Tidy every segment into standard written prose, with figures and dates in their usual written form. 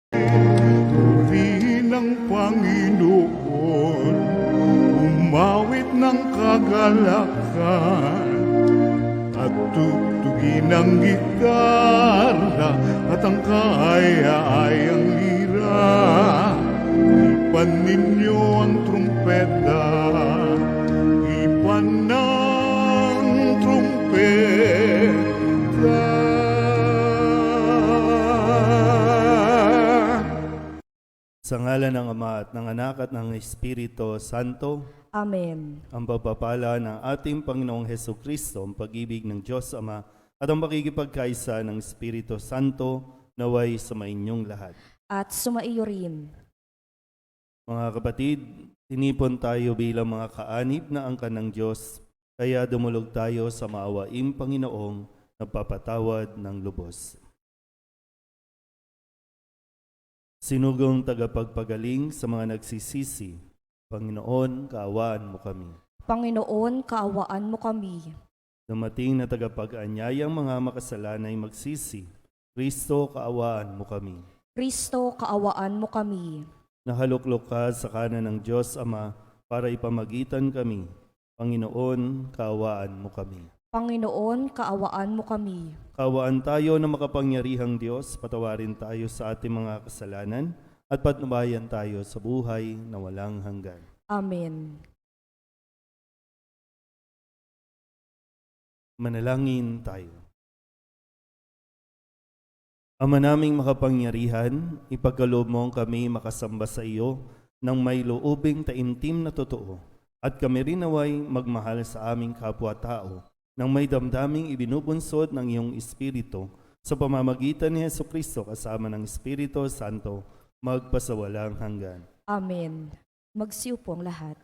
Purihin ang Panginoon, umawit ng kagalakan, at tugtugin ang gitarra at ang kaaya-ayang lira. Ipan ninyo ang trumpeta, ipan ng trumpeta. Sa ngalan ng Ama at ng Anak at ng Espiritu Santo, Amen. ang pagpapala ng ating Panginoong Hesukristo, ang pag-ibig ng Diyos Ama, at ang pakikipagkaisa ng Espiritu Santo naway sa mainyong lahat. At sumaiyo rin. Mga kapatid, tinipon tayo bilang mga kaanib na angkan ng Diyos, kaya dumulog tayo sa maawaing Panginoong nagpapatawad ng lubos. Sinugong tagapagpagaling sa mga nagsisisi, Panginoon, kaawaan mo kami. Panginoon, kaawaan mo kami. Dumating na tagapag-anyayang mga makasalanay magsisi, Kristo, kaawaan mo kami. Kristo, kaawaan mo kami. Nahaluklok ka sa kanan ng Diyos Ama para ipamagitan kami. Panginoon, kaawaan mo kami. Panginoon, kaawaan mo kami. Kaawaan tayo na makapangyarihang Diyos, patawarin tayo sa ating mga kasalanan at patnubayan tayo sa buhay na walang hanggan. Amen. Manalangin tayo. Ama naming makapangyarihan, ipagkaloob mo kami makasamba sa iyo ng may loobing taimtim na totoo, at kami rin naway magmahal sa aming kapwa-tao nang may damdaming ibinubunsod ng iyong Espiritu sa pamamagitan ni Hesukristo kasama ng Espiritu Santo magpasawalang hanggan. Amen. Magsiupo ang lahat.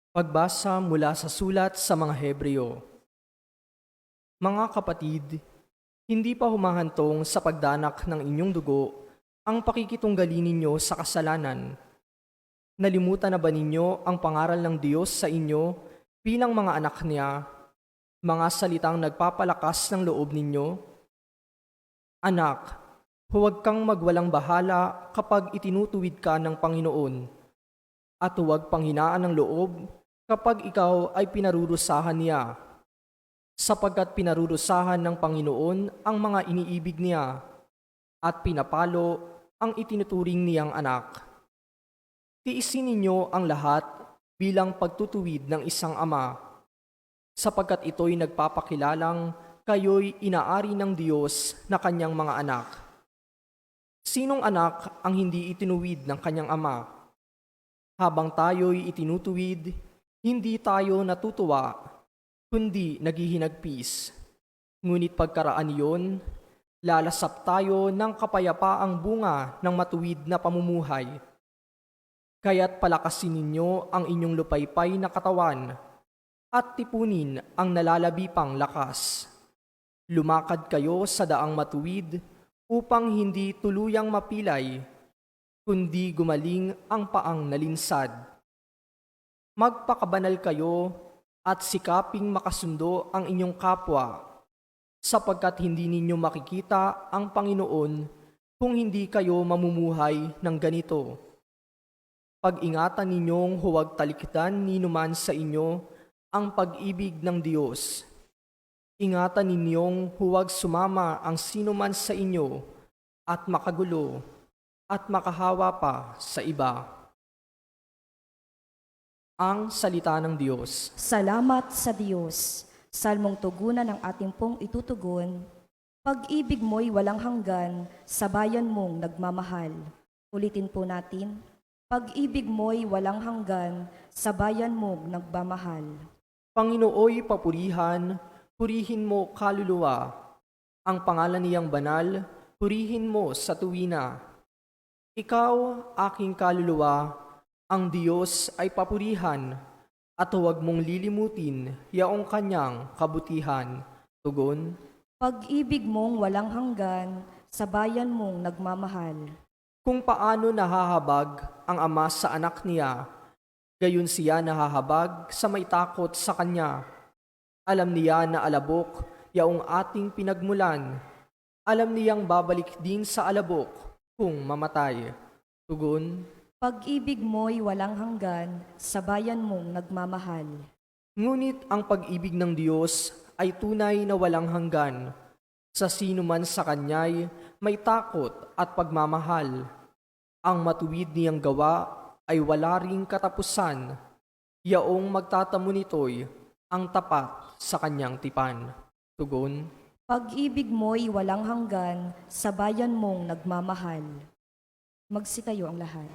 Pagbasa mula sa sulat sa mga Hebreo. Mga kapatid, hindi pa humahantong sa pagdanak ng inyong dugo ang pakikitunggali ninyo sa kasalanan. Nalimutan na ba ninyo ang pangaral ng Diyos sa inyo bilang mga anak niya, mga salitang nagpapalakas ng loob ninyo? Anak, huwag kang magwalang bahala kapag itinutuwid ka ng Panginoon, at huwag panghinaan ng loob kapag ikaw ay pinarurusahan niya, sapagkat pinarurusahan ng Panginoon ang mga iniibig niya at pinapalo ang itinuturing niyang anak. Tiisin ninyo ang lahat bilang pagtutuwid ng isang ama, sapagkat ito'y nagpapakilalang kayo'y inaari ng Diyos na kanyang mga anak. Sinong anak ang hindi itinuwid ng kanyang ama? Habang tayo'y itinutuwid, hindi tayo natutuwa, kundi naghihinagpis. Ngunit pagkaraan iyon, lalasap tayo ng kapayapaang bunga ng matuwid na pamumuhay. Kaya't palakasin ninyo ang inyong lupaypay na katawan at tipunin ang nalalabi pang lakas. Lumakad kayo sa daang matuwid upang hindi tuluyang mapilay, kundi gumaling ang paang nalinsad. Magpakabanal kayo at sikaping makasundo ang inyong kapwa, sapagkat hindi ninyo makikita ang Panginoon kung hindi kayo mamumuhay ng ganito. Pag-ingatan ninyong huwag talikdan ninuman sa inyo ang pag-ibig ng Diyos. Ingatan ninyong huwag sumama ang sinuman sa inyo at makagulo at makahawa pa sa iba. Ang salita ng Diyos. Salamat sa Diyos. Salmong tugunan ng ating pong itutugon. Pag-ibig mo'y walang hanggan, sa bayan mong nagmamahal. Ulitin po natin. Pag-ibig mo'y walang hanggan, sa bayan mong nagmamahal. Panginooy papurihan, purihin mo kaluluwa. Ang pangalan niyang banal, purihin mo sa tuwina. Ikaw, aking kaluluwa, ang Diyos ay papurihan, at huwag mong lilimutin yaong kanyang kabutihan. Tugon. Pag-ibig mong walang hanggan, sa bayan mong nagmamahal. kung paano nahahabag ang ama sa anak niya, gayon siya nahahabag sa may takot sa kanya. Alam niya na alabok yaong ating pinagmulan. Alam niyang babalik din sa alabok kung mamatay. Tugon, Pag-ibig mo'y walang hanggan sa bayan mong nagmamahal. ngunit ang pag-ibig ng Diyos ay tunay na walang hanggan. Sa sino man sa Kanya'y may takot at pagmamahal. Ang matuwid niyang gawa ay wala ring katapusan. Yaong magtatamo nito'y ang tapat sa Kanyang tipan. Tugon, Pag-ibig mo'y walang hanggan sa bayan mong nagmamahal. Magsitayo ang lahat.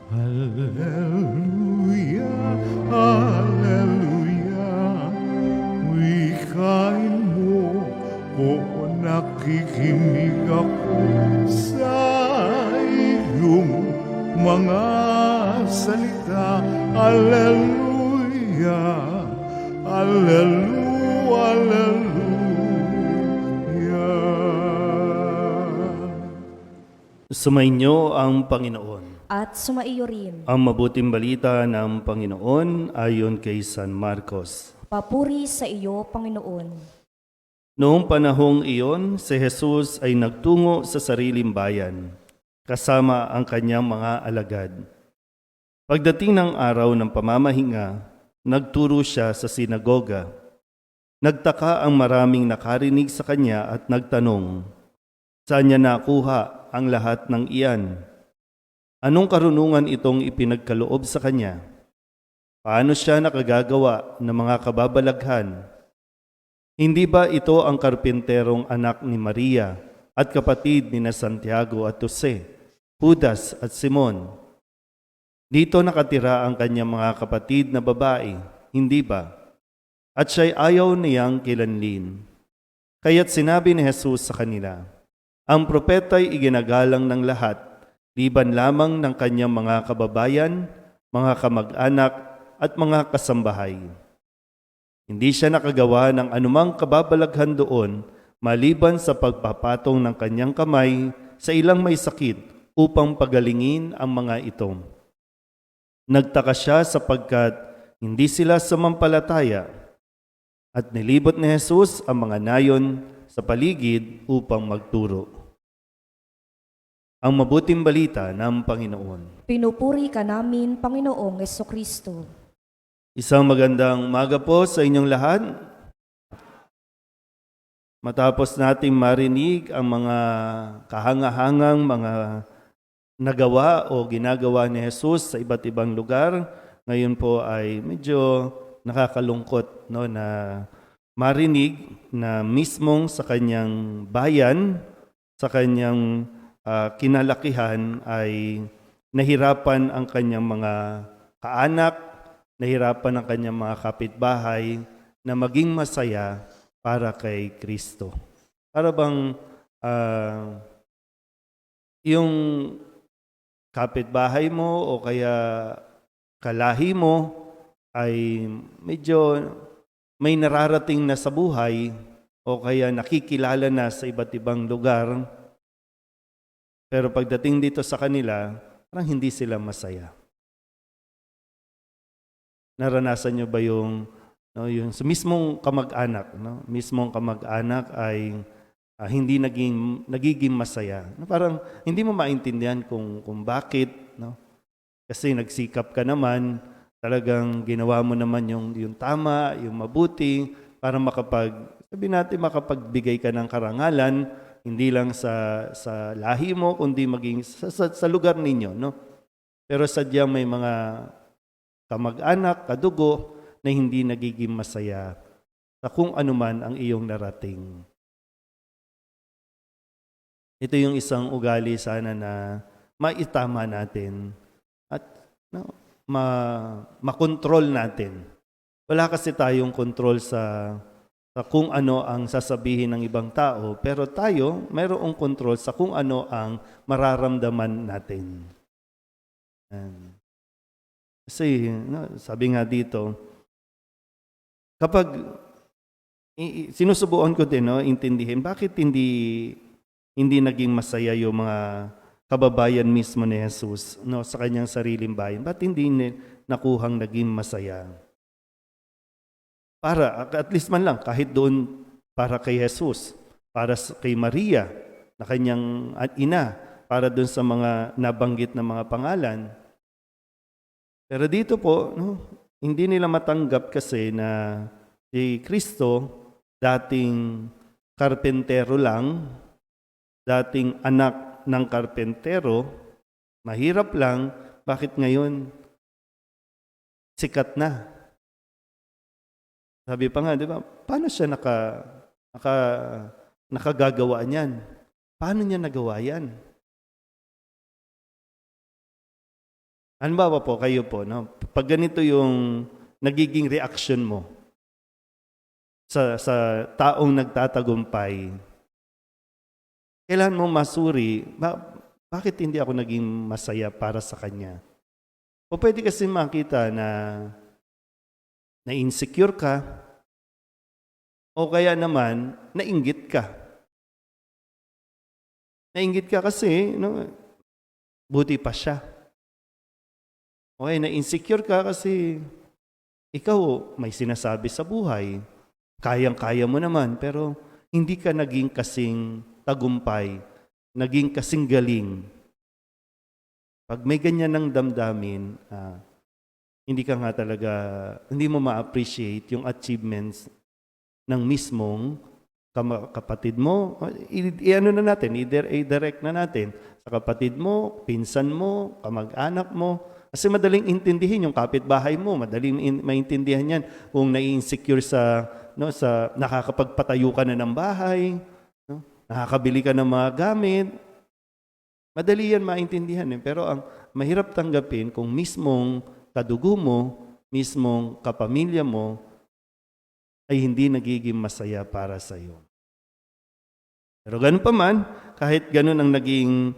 Hallelujah, hallelujah. Wikain mo, o nakikinig ako sa iyong mga salita. Hallelujah, hallelujah, hallelujah. Sumainyo ang Panginoon. At sumaiyo rin, Ang mabuting balita ng Panginoon ayon kay San Marcos. papuri sa iyo, Panginoon. Noong panahong iyon, si Jesus ay nagtungo sa sariling bayan, kasama ang kanyang mga alagad. Pagdating ng araw ng pamamahinga, nagturo siya sa sinagoga. Nagtaka ang maraming nakarinig sa kanya at nagtanong, saan niya nakuha ang lahat ng iyan? Anong karunungan itong ipinagkaloob sa kanya? Paano siya nakagagawa ng mga kababalaghan? Hindi ba ito ang karpinterong anak ni Maria at kapatid ni na Santiago at Jose, Judas at Simon? Dito nakatira ang kanyang mga kapatid na babae, hindi ba? At siya'y ayaw niyang kilanlin. Kaya't sinabi ni Jesus sa kanila, ang propeta'y iginagalang ng lahat, liban lamang ng kanyang mga kababayan, mga kamag-anak at mga kasambahay. Hindi siya nakagawa ng anumang kababalaghan doon maliban sa pagpapatong ng kanyang kamay sa ilang may sakit upang pagalingin ang mga ito. Nagtaka siya sapagkat hindi sila sumampalataya at nilibot ni Jesus ang mga nayon sa paligid upang magturo. Ang mabuting balita ng Panginoon. Pinupuri ka namin, Panginoong Jesucristo. Isang magandang umaga po sa inyong lahat. Matapos nating marinig ang mga kahangahangang mga nagawa o ginagawa ni Jesus sa iba't ibang lugar, ngayon po ay medyo nakakalungkot na marinig na mismong sa kanyang bayan, sa kanyang kinalakihan ay nahirapan ang kanyang mga kaanak, nahirapan ang kanyang mga kapitbahay na maging masaya para kay Kristo. Para bang yung kapitbahay mo o kaya kalahi mo ay medyo may nararating na sa buhay o kaya nakikilala na sa iba't ibang lugar, pero pagdating dito sa kanila, parang hindi sila masaya. Naranasan nyo ba yung sa mismong kamag-anak, mismong kamag-anak ay hindi nagiging masaya. Parang hindi mo maintindihan kung bakit, Kasi nagsikap ka naman, talagang ginawa mo naman yung tama, yung mabuti para makapagbigay ka ng karangalan hindi lang sa lahi mo kundi maging sa lugar ninyo, Pero sadyang may mga kamag-anak, kadugo na hindi nagiging masaya sa kung anuman ang iyong narating. Ito yung isang ugali sana na maitama natin at makontrol natin. Wala kasi tayong control sa kung ano ang sasabihin ng ibang tao, pero tayo mayroong control sa kung ano ang mararamdaman natin. Kasi sabi nga dito, kapag sinusubukan ko din intindihin bakit hindi hindi naging masaya yung mga kababayan mismo ni Jesus, no, sa kanyang sariling bayan? Ba't hindi nakuhang naging masaya? Para, at least man lang, kahit doon para kay Jesus, para kay Maria, na kanyang ina, para doon sa mga nabanggit na mga pangalan. Pero dito po, no, hindi nila matanggap kasi na si Kristo, dating karpentero lang, dating anak ng karpentero, mahirap lang, bakit ngayon sikat na? Sabi pa nga, di ba, paano siya nakagagawa niyan? Paano niya nagawa yan? Halimbawa po, kayo po, no? Pag ganito yung nagiging reaction mo sa taong nagtatagumpay, kailan mo masuri, bakit hindi ako naging masaya para sa kanya? O pwede kasi makita na insecure ka, o kaya naman, nainggit ka. Nainggit ka kasi, no, buti pa siya. Okay, na-insecure ka kasi ikaw may sinasabi sa buhay. Kayang-kaya mo naman, pero hindi ka naging kasing tagumpay, naging kasing galing. Pag may ganyan ng damdamin, hindi ka nga talaga, hindi mo ma-appreciate yung achievements ng mismong kapatid mo. I-ano na natin, i-direct na natin sa kapatid mo, pinsan mo, kamag-anak mo. Kasi madaling intindihin yung kapitbahay mo, madaling maintindihan yan kung nai-insecure sa nakakapagpatayo ka na ng bahay, no? Nakakabili ka ng mga gamit. Madali yan maintindihan. Pero ang mahirap tanggapin kung mismong kadugo mo, mismong kapamilya mo, ay hindi nagiging masaya para sa iyo. Pero ganun pa man, kahit ganun ang naging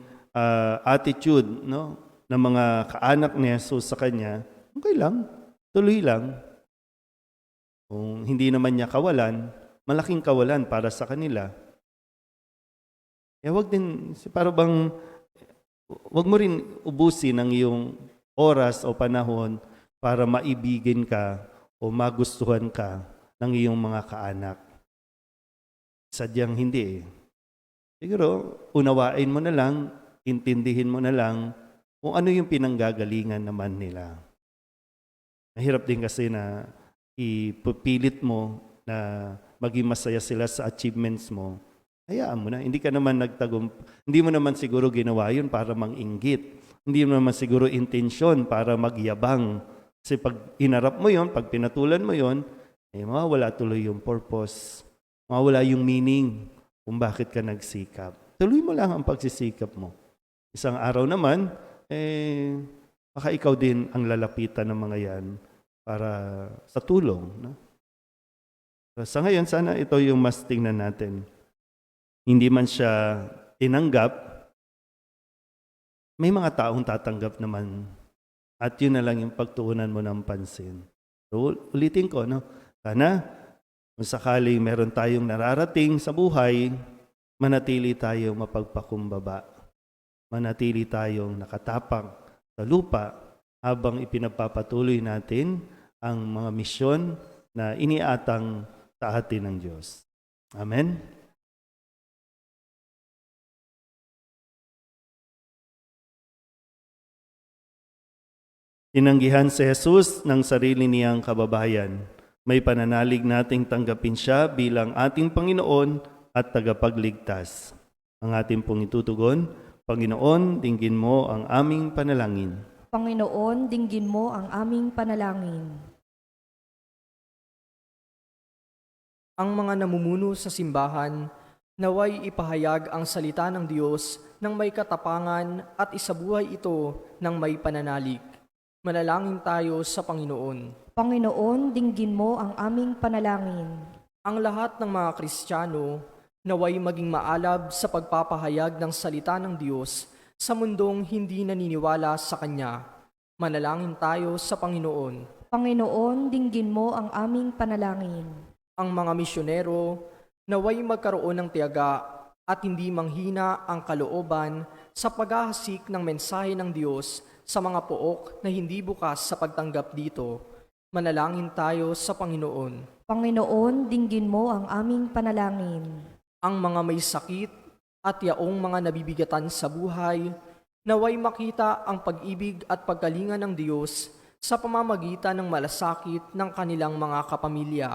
attitude, no, ng mga kaanak ni Jesus sa kanya, okay lang, tuloy lang. Kung hindi naman niya kawalan, malaking kawalan para sa kanila. Wag mo rin ubusin ang iyong oras o panahon para maibigin ka o magustuhan ka ng iyong mga kaanak. Sadyang hindi. Siguro, unawain mo na lang, intindihin mo na lang kung ano yung pinanggagalingan naman nila. Mahirap din kasi na ipipilit mo na maging masaya sila sa achievements mo. Hayaan mo na. Hindi mo naman siguro ginawa yun para manginggit. Hindi mo naman siguro intensyon para magyabang. Kasi pag inarap mo yun, pag pinatulan mo yun, mawawala tuloy yung purpose. Mawawala yung meaning kung bakit ka nagsikap. Tuloy mo lang ang pagsisikap mo. Isang araw naman, baka ikaw din ang lalapitan ng mga yan para sa tulong. No? So, sa ngayon, sana ito yung mas tingnan natin. Hindi man siya tinanggap, may mga taong tatanggap naman. At yun na lang yung pagtuunan mo ng pansin. So, ulitin ko, no? Sana, kung sakaling meron tayong nararating sa buhay, manatili tayong mapagpakumbaba. Manatili tayong nakatapang sa lupa habang ipinagpapatuloy natin ang mga misyon na iniatang sa atin ng Diyos. Amen? Tinanggihan si Jesus ng sarili niyang kababayan. May pananalig nating tanggapin siya bilang ating Panginoon at tagapagligtas. Ang ating pong itutugon, Panginoon, dinggin mo ang aming panalangin. Panginoon, dinggin mo ang aming panalangin. Ang mga namumuno sa simbahan, naway ipahayag ang salita ng Diyos ng may katapangan at isabuhay ito ng may pananalig. Manalangin tayo sa Panginoon. Panginoon, dinggin mo ang aming panalangin. Ang lahat ng mga Kristiyano, naway maging maalab sa pagpapahayag ng salita ng Diyos sa mundong hindi naniniwala sa Kanya. Manalangin tayo sa Panginoon. Panginoon, dinggin mo ang aming panalangin. Ang mga misyonero, naway magkaroon ng tiyaga at hindi manghina ang kalooban sa paghahasik ng mensahe ng Diyos sa mga pook na hindi bukas sa pagtanggap dito. Manalangin tayo sa Panginoon. Panginoon, dinggin mo ang aming panalangin. Ang mga may sakit at yaong mga nabibigatan sa buhay, naway makita ang pag-ibig at pagkalinga ng Diyos sa pamamagitan ng malasakit ng kanilang mga kapamilya.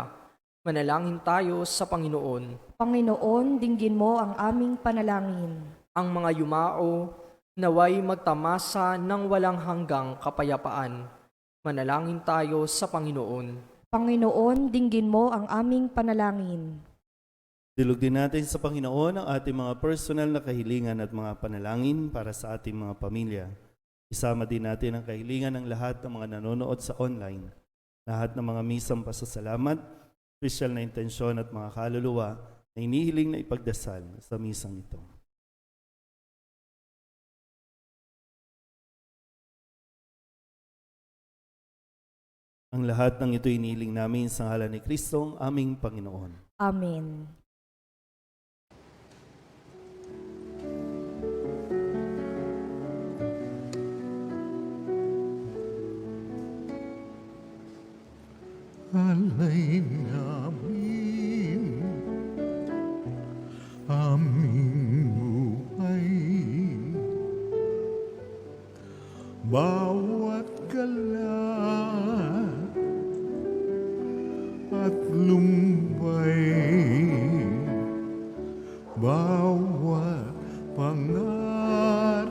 Manalangin tayo sa Panginoon. Panginoon, dinggin mo ang aming panalangin. Ang mga yumao, naway magtamasa ng walang hanggang kapayapaan. Manalangin tayo sa Panginoon. Panginoon, dinggin mo ang aming panalangin. Dilog din natin sa Panginoon ang ating mga personal na kahilingan at mga panalangin para sa ating mga pamilya. Isama din natin ang kahilingan ng lahat ng mga nanonood sa online, lahat ng mga misang pasasalamat, special na intensyon at mga kaluluwa na inihiling na ipagdasal sa misang ito. Ang lahat ng ito inihiling namin sa ngalan ni Kristo, ang aming Panginoon. Amen. Alay namin aming buhay, bawat gala at lumbay, bawat pangarap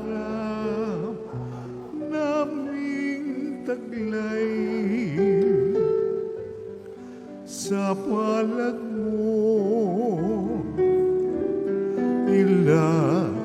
naming taglay, sa palad mo ilalagay.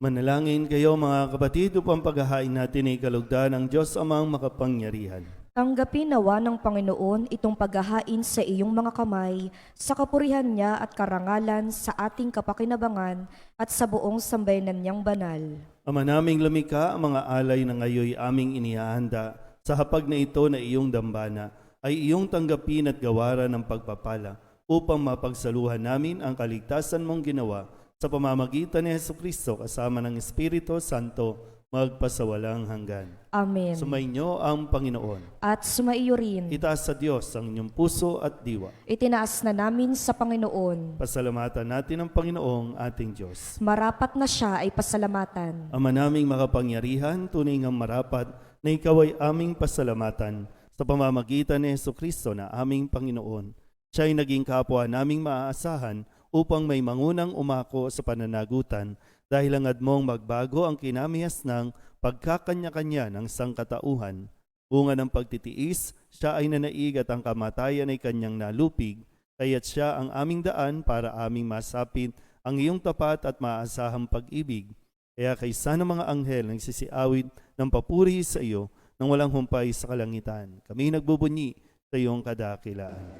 Manalangin kayo mga kapatid upang paghahain natin ay kalugdan ng Diyos amang makapangyarihan. Tanggapin nawa ng Panginoon itong paghahain sa iyong mga kamay, sa kapurihan niya at karangalan sa ating kapakinabangan at sa buong sambayanan niyang banal. Ama naming lumikha, ang mga alay na ngayoy aming inihahanda sa hapag na ito na iyong dambana ay iyong tanggapin at gawaran ng pagpapala upang mapagsaluhan namin ang kaligtasan mong ginawa sa pamamagitan ni Jesucristo kasama ng Espiritu Santo magpasawalang hanggan. Amen. Sumainyo ang Panginoon. At sumaiyo rin. Itaas sa Diyos ang inyong puso at diwa. Itinaas na namin sa Panginoon. Pasalamatan natin ang Panginoong ating Diyos. Marapat na siya ay pasalamatan. Ama naming makapangyarihan, tunay ngang marapat na ikaw ay aming pasalamatan sa pamamagitan ni Jesucristo na aming Panginoon. Siya ay naging kapwa naming maaasahan upang may mangunang umako sa pananagutan dahil hangad mong magbago ang kinamihas ng pagkakanya-kanya ng sangkatauhan. Bunga ng pagtitiis, siya ay nanaig at ang kamatayan ay kanyang nalupig, kaya't siya ang aming daan para aming masapit ang iyong tapat at maaasahang pag-ibig. Kaya kaysa ng mga anghel nagsisiawit ng papuri sa iyo nang walang humpay sa kalangitan. Kami nagbubunyi sa iyong kadakilaan.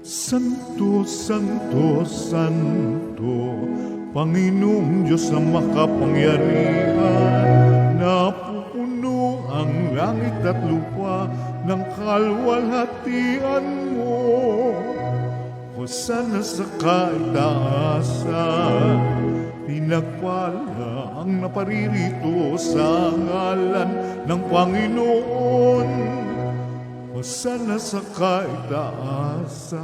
Santo, Santo, Santo, Panginoong Diyos na makapangyarihan, napupuno ang langit at lupa ng kalwalhatian mo. Hosana sa kaitaasan, pinagpala ang naparirito sa ngalan ng Panginoon. Hosana sa kaitaasan.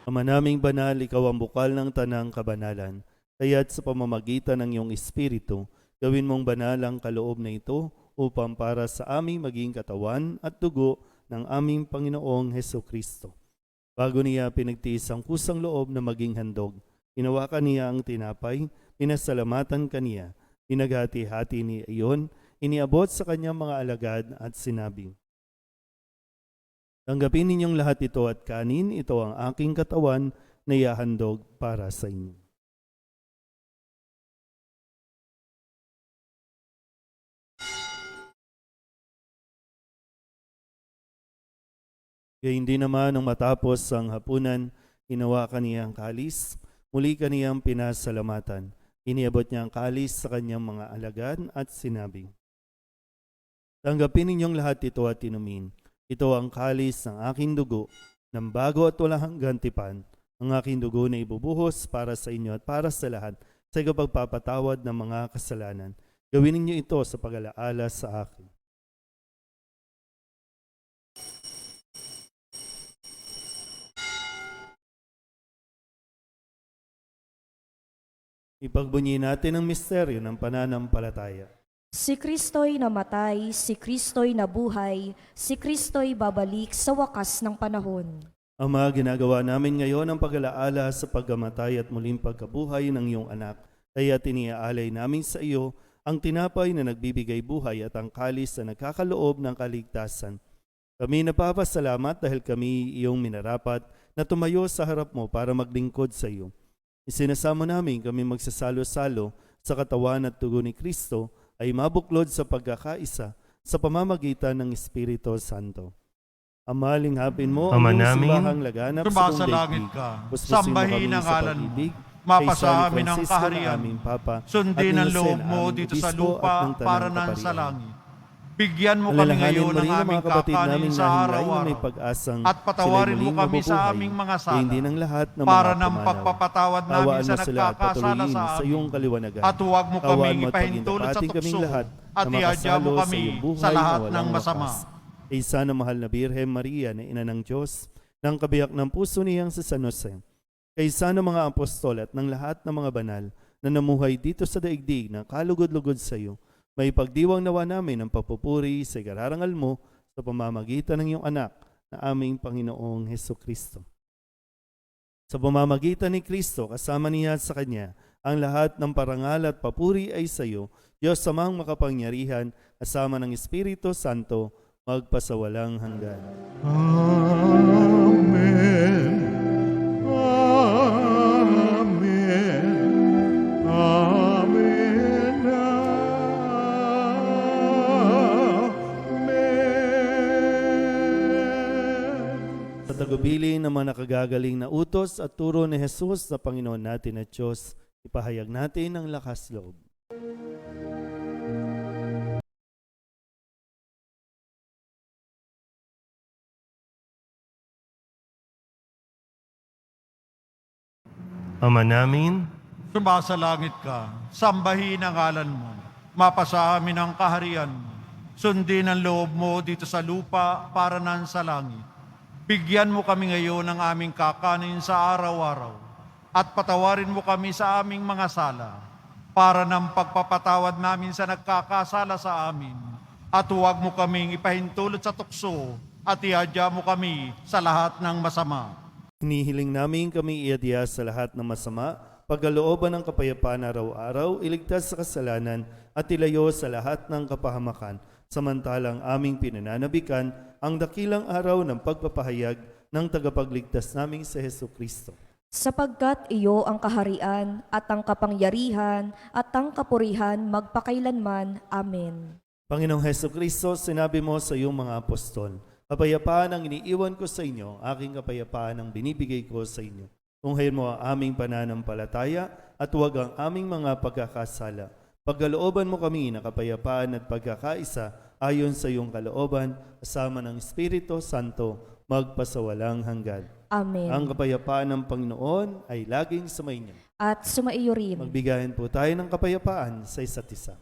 Ama naming banal, ikaw ang bukal ng tanang kabanalan. Kaya't sa pamamagitan ng iyong Espiritu, gawin mong banal ang kaloob na ito upang para sa aming maging katawan at dugo ng aming Panginoong Hesukristo. Bago niya pinagtiis ang kusang loob na maging handog, hinawakan niya ang tinapay, pinasalamatan kaniya, pinaghati-hati niya iyon, iniabot sa kanyang mga alagad at sinabi, tanggapin ninyong lahat ito at kanin, ito ang aking katawan na ihahandog para sa inyo. Kaya hindi naman nang matapos ang hapunan, hinawakan niya ang kalis, muli kaniyang pinasalamatan. Iniabot niya ang kalis sa kanyang mga alagad at sinabi, Tanggapin ninyong lahat ito at inumin. Ito ang kalis ng aking dugo, ng bago at walang hanggang tipan, ang aking dugo na ibubuhos para sa inyo at para sa lahat sa ikapagpapatawad ng mga kasalanan. Gawin ninyo ito sa pag-alaala sa akin. Ipagbunyi natin ang misteryo ng pananampalataya. Si Kristo'y namatay, si Kristo'y nabuhay, si Kristo'y babalik sa wakas ng panahon. Ama, ginagawa namin ngayon ang pag-alaala sa pagkamatay at muling pagkabuhay ng iyong anak. Kaya tiniaalay namin sa iyo ang tinapay na nagbibigay buhay at ang kalis na nagkakaloob ng kaligtasan. Kami napapasalamat dahil kami iyong minarapat na tumayo sa harap mo para maglingkod sa iyo. Isinasamo namin kami magsasalo-salo sa katawan at dugo ni Kristo ay mabuklod sa pagkakaisa sa pamamagitan ng Espiritu Santo. Ama, linghapin mo Ama ang iyong namin, simbahang laganap sa buong Sumasalangit daigdig. ka, Puspusin mo sambahin kami ang sa ngalan mo, pag-ibig, mapasa kay San amin ang Francisco na kaharian, aming Papa, sundin at ni ang Jose loob na mo aming dito sa obispo lupa at ng tanang para nang kaparian. sa langit. Bigyan mo kami Alalahanin ngayon mo ng rin ang aming mga kapatid kakanin namin sa na hinay na araw-araw may pag-asang at patawarin sila'y mo muling kami sa mabubuhay. aming mga Kaya sala hindi ng lahat ng para mga ng pumanaw. pagpapatawad namin Awaan sa mo sila at nagkakasala patuloyin sa sa iyong amin. kaliwanagan. At huwag mo Awaan kaming mo at ipahintulot sa pagindapating kaming tukso lahat at na iadya mo makasalo kami iyong buhay sa lahat na walang ng masama. wakas. Isa na mahal na Birhen Maria na ina ng Diyos, ng kabiyak ng puso niyang sa San Jose, kaysa ng mga apostol at ng lahat ng mga banal na namuhay dito sa daigdig na kalugod-lugod sa iyo, may pagdiwang nawa namin ang papupuri sa ikararangal mo sa pamamagitan ng iyong anak na aming Panginoong Hesukristo. Sa pamamagitan ni Kristo, kasama niya at sa Kanya, ang lahat ng parangal at papuri ay sa iyo, Diyos samang makapangyarihan, kasama ng Espiritu Santo, magpasawalang hanggan. Amen. Amen. Amen. Amen. Sa tagubilin ng mga nakagagaling na utos at turo ni Jesus na Panginoon natin at Diyos, ipahayag natin ang lakas loob. Ama namin, Sumasalangit ka, sambahin ang ngalan mo, mapasa amin ang kaharian mo, sundin ang loob mo dito sa lupa para nang sa langit. Bigyan mo kami ngayon ng aming kakanin sa araw-araw at patawarin mo kami sa aming mga sala para ng pagpapatawad namin sa nagkakasala sa amin. At huwag mo kaming ipahintulot sa tukso at iadya mo kami sa lahat ng masama. Hinihiling namin kami iadya sa lahat ng masama, pagkalooban ng kapayapaan araw-araw, iligtas sa kasalanan at ilayo sa lahat ng kapahamakan, samantalang aming pinananabikan ang dakilang araw ng pagpapahayag ng tagapagligtas naming si Hesukristo. Sapagkat iyo ang kaharian at ang kapangyarihan at ang kapurihan magpakailanman. Amen. Panginoong Hesukristo, sinabi mo sa iyong mga apostol, kapayapaan ang iniiwan ko sa inyo, aking kapayapaan ang binibigay ko sa inyo. Tunghayin mo ang aming pananampalataya at huwag ang aming mga pagkakasala. Pagkalooban mo kami na kapayapaan at pagkakaisa ayon sa iyong kalooban, kasama ng Espiritu Santo, magpasawalang hanggan. Amen. Ang kapayapaan ng Panginoon ay laging sumainyo. At sumaiyo rin. Magbigayan po tayo ng kapayapaan sa isa't isa.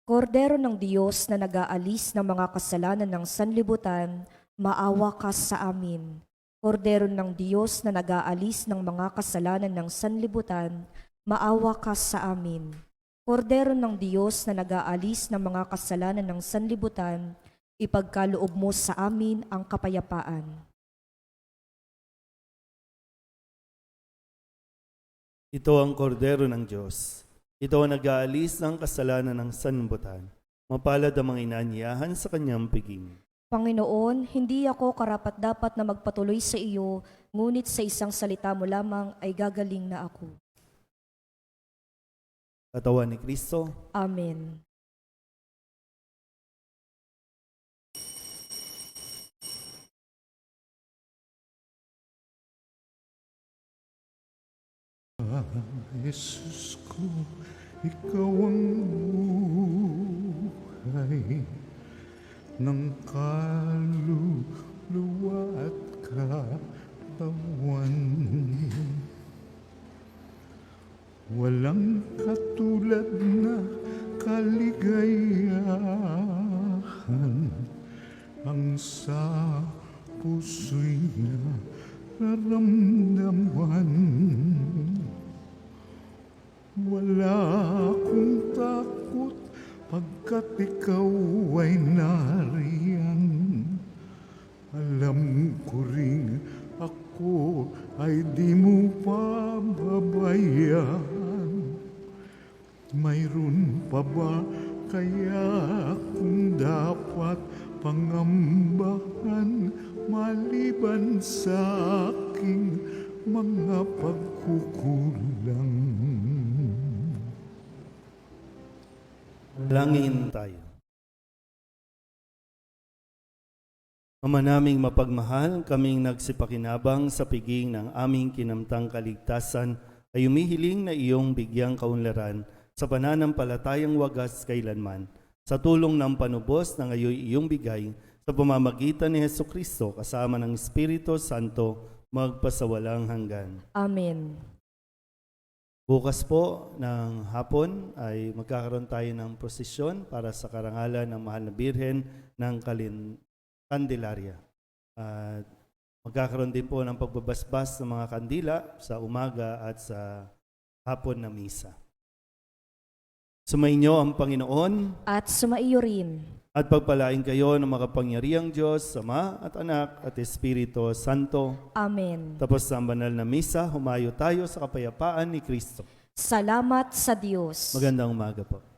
Kordero ng Diyos na nag-aalis ng mga kasalanan ng sanlibutan, maawa ka sa amin. Kordero ng Diyos na nag-aalis ng mga kasalanan ng sanlibutan, maawa ka sa amin. Kordero ng Diyos na nag-aalis ng mga kasalanan ng sanlibutan, ipagkaloob mo sa amin ang kapayapaan. Ito ang kordero ng Diyos. Ito ang nag-aalis ng kasalanan ng sanlibutan. Mapalad ang mga inaanyayahan sa kanyang piging. Panginoon, hindi ako karapat-dapat na magpatuloy sa iyo, ngunit sa isang salita mo lamang ay gagaling na ako. Katawan ni Kristo, Amen. Jesus ko, ikaw ang buhay ng kaluluwa at katawan. Walang katulad na kaligayahan ang sa puso'y nararamdaman. Wala akong takot pagkat ikaw ay nariyan. Alam ko rin ako ay di mo pababayaan. Mayroon pa ba kaya kung dapat pangambahan maliban sa aking mga pagkukulang? Langin tayo. Ama naming mapagmahal, kaming nagsipakinabang sa piging ng aming kinamtang kaligtasan ay umihiling na iyong bigyang kaunlaran sa pananampalatayang wagas kailanman, sa tulong ng panubos na ngayon iyong bigay sa pamamagitan ni Hesukristo kasama ng Espiritu Santo magpasawalang hanggan. Amen. Bukas po ng hapon ay magkakaroon tayo ng prosesyon para sa karangalan ng Mahal na Birhen ng Candelaria. At magkakaroon din po ng pagbabasbas ng mga kandila sa umaga at sa hapon na misa. Sumainyo ang Panginoon At sumaiyo rin. at pagpalain kayo ng makapangyarihang Diyos, Ama at Anak at Espiritu Santo. Amen. Tapos sa banal na misa, humayo tayo sa kapayapaan ni Kristo. Salamat sa Diyos. Magandang umaga po.